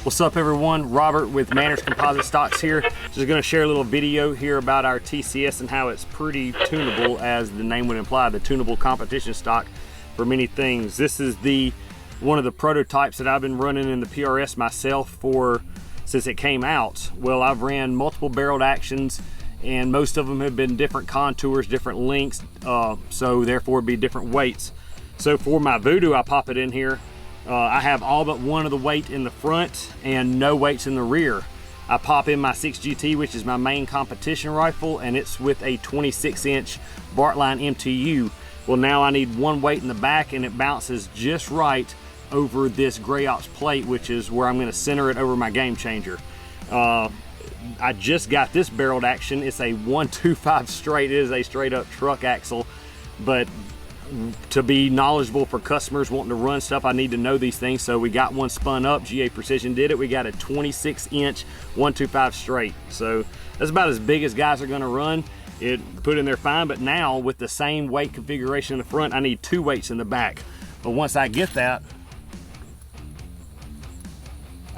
What's up everyone, Robert with Manners Composite Stocks here. Just going to share a little video here about our TCS and how it's pretty tunable, as the name would imply, the tunable competition stock for many things. This is one of the prototypes that I've been running in the PRS myself since it came out. Well, I've ran multiple barreled actions and most of them have been different contours, different lengths, so therefore it'd be different weights. So for my Voodoo, I pop it in here. I have all but one of the weight in the front and no weights in the rear. I pop in my 6GT, which is my main competition rifle, and it's with a 26-inch Bartline MTU. Well, now I need one weight in the back, and it bounces just right over this Gray Ops plate, which is where I'm going to center it over my Game Changer. I just got this barreled action. It's a 125 straight. It is a straight up truck axle, but to be knowledgeable for customers wanting to run stuff, I need to know these things. So we got one spun up. GA Precision did it. We got a 26-inch 125 straight. So that's about as big as guys are going to run. It put in there fine, but now with the same weight configuration in the front, I need two weights in the back. But once I get that,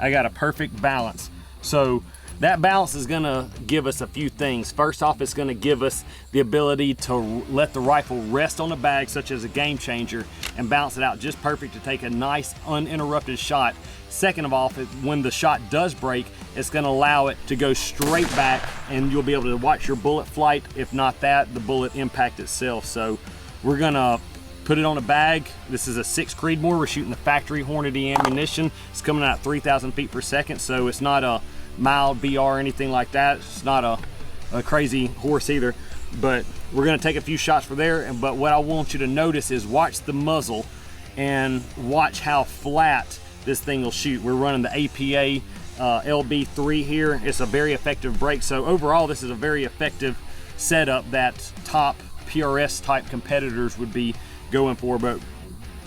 I got a perfect balance. So that balance is gonna give us a few things. First off, it's gonna give us the ability to let the rifle rest on a bag, such as a Game Changer, and balance it out just perfect to take a nice uninterrupted shot. Second of all, when the shot does break, it's gonna allow it to go straight back and you'll be able to watch your bullet flight. If not that, the bullet impact itself. So we're gonna put it on a bag. This is a 6 Creedmoor. We're shooting the factory Hornady ammunition. It's coming out 3,000 feet per second, so it's not a mild BR or anything like that. It's not a crazy horse either, but we're going to take a few shots from there. But what I want you to notice is watch the muzzle and watch how flat this thing will shoot. We're running the APA LB3 here. It's a very effective break. So overall, this is a very effective setup that top PRS type competitors would be going for. But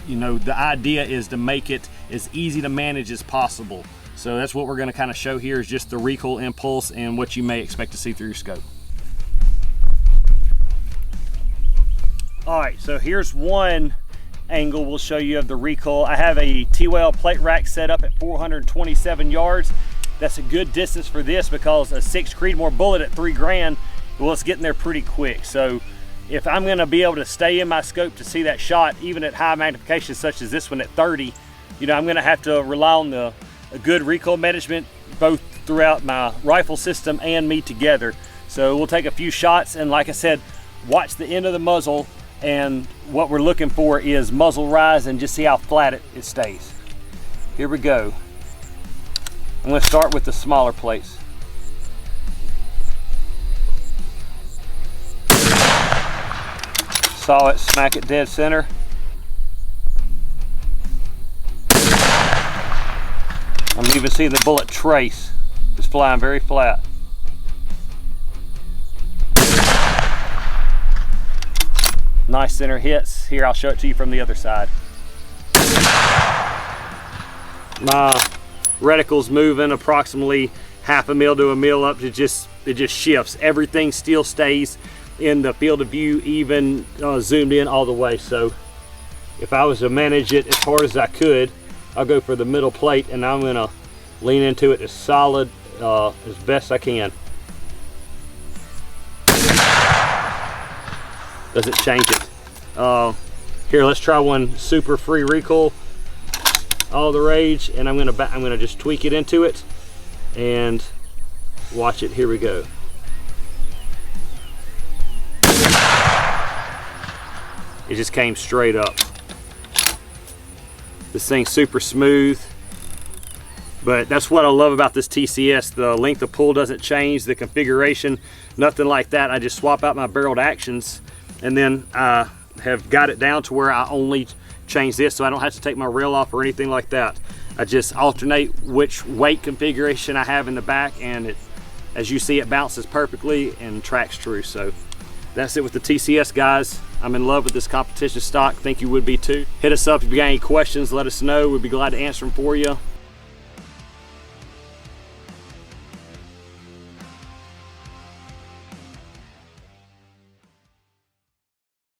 you know, the idea is to make it as easy to manage as possible. So that's what we're going to kind of show here, is just the recoil impulse and what you may expect to see through your scope. All right, so here's one angle we'll show you of the recoil. I have a T-Well plate rack set up at 427 yards. That's a good distance for this because a 6 Creedmoor bullet at 3 grand, well, it's getting there pretty quick. So if I'm going to be able to stay in my scope to see that shot, even at high magnification such as this one at 30, you know, I'm going to have to rely on a good recoil management both throughout my rifle system and me together. So we'll take a few shots, and like I said, watch the end of the muzzle, and what we're looking for is muzzle rise and just see how flat it stays. Here we go. I'm going to start with the smaller plates. Saw it smack it dead center. I'm even seeing the bullet trace. It's flying very flat. Nice center hits. Here, I'll show it to you from the other side. My reticle's moving approximately half a mil to a mil up. It just shifts. Everything still stays in the field of view, even zoomed in all the way. So if I was to manage it as hard as I could, I'll go for the middle plate, and I'm gonna lean into it as solid as best I can. Doesn't change it. Here, let's try one super free recoil, all the rage, and I'm gonna just tweak it into it and watch it. Here we go. It just came straight up. This thing's super smooth, but that's what I love about this TCS. The length of pull doesn't change, the configuration, nothing like that. I just swap out my barreled actions, and then I have got it down to where I only change this, so I don't have to take my rail off or anything like that. I just alternate which weight configuration I have in the back, and it, as you see, it bounces perfectly and tracks true. So that's it with the TCS, guys. I'm in love with this competition stock. Think you would be too. Hit us up if you got any questions. Let us know. We'd be glad to answer them for you.